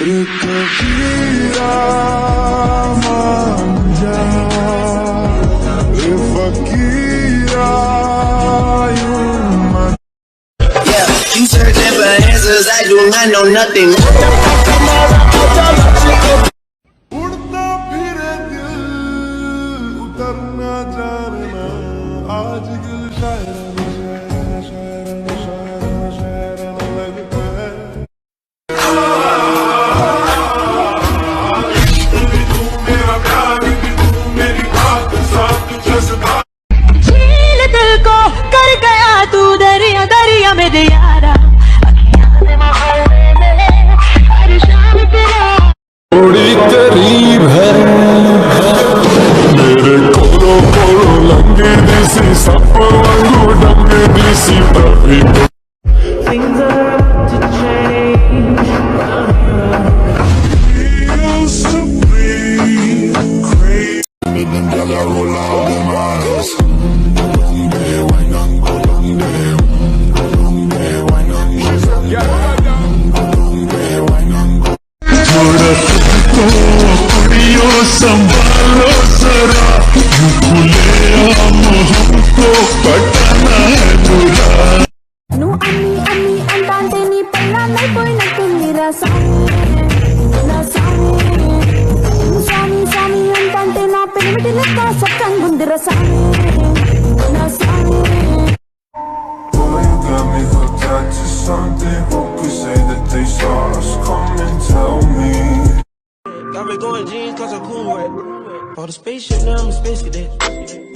You searching for answers, I do not know nothing. उड़ता फिरे दिल उतरना जानना आज दिल शायराना शायराना शायराना शायराना लगता है तू मेरा प्यार तू मेरी बात साथ जज्बा झील दिल को कर गया तू दरिया दरिया में यारा अखियां से मोहब्बत में हर शाम तेरा थोड़ी करीब है मेरे कोलो कोलो लंगे दिसी सप वांगू डंगे दिसी तभी things are about to change used to be crazy them gyal a roll out them eyes long day wine and go long day wine and go long day wine and go थोड़ा तुझको कुड़ियों संभालो जरा यूं खुले आम हमको पटाना है बुरा నువ్వు అన్ని అన్ని అంటాంటే నీ పెళ్ళాన్నైపోయినట్టుంది రా సామి నా సామి నువ్వు సామి సామి అంటాంటే నా పెనిమిటి లెక్క సక్కంగుంది రా సామి నా సామి Boy, you got me hooked up to something. Who could say that they saw us? Come and tell me. Got me going jeans cause I'm cool with it. For the spaceship, now I'm a space cadet.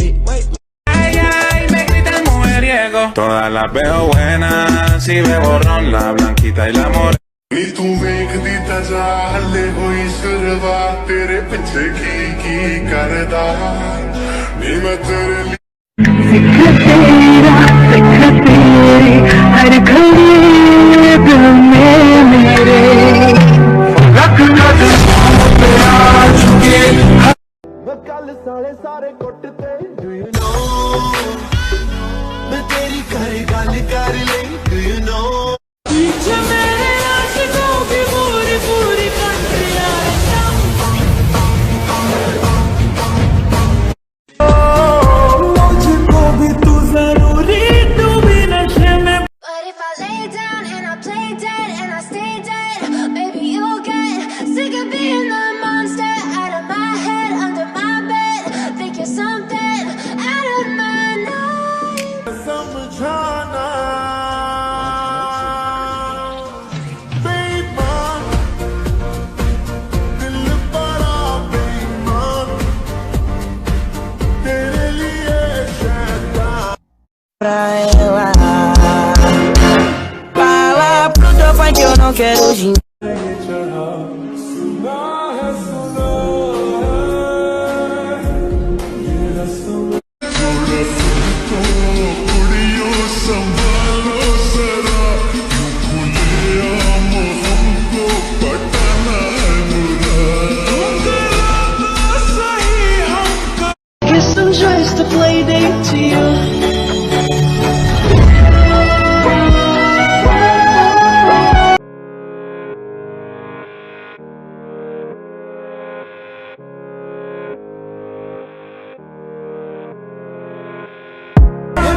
Big white. Ay, ay, me gritan mujeriego. Todas las veo buenas, si bebo ron, la blanquita y la morena. नी तू वेखदी ता जा हल्ले होई सुरवा तेरे पिछे की करदा नी मैं तेरे लिए हर घड़ी दिल में मेरे कल साले सारे कुटते do you know मैं तेरी करे गल कर ले do you know पीछे मेरे आशिकों की पूरी पूरी कंट्रियां मुझको भी तू जरूरी तू भी नशे में But if I lay down and I play dead and I stay dead baby you'll get sick of being the monster out of my head under my bed think you're something out of my night समझाना बेईमान दिल बड़ा बेईमान तेरे लिए शैतान Pluto faz que eu não quero gin चढ़ा सुना है सुना ये रस्म कुड़ियों संभालो जरा यूं खुले आम हमको पटाना है बुरा सही हमको Kiss and dress to play date to you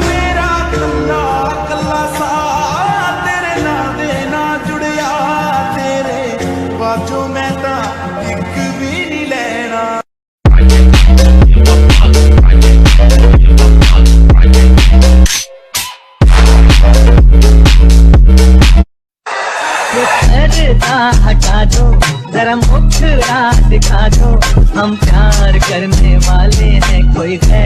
मेरा कल्ला कल्ला सा तेरे ना देना जुड़िया तेरे बाजों मैं ता एक भी नहीं लेना पर्दा हटा दो जरा मुखड़ा दिखा दो हम प्यार करने वाले हैं कोई है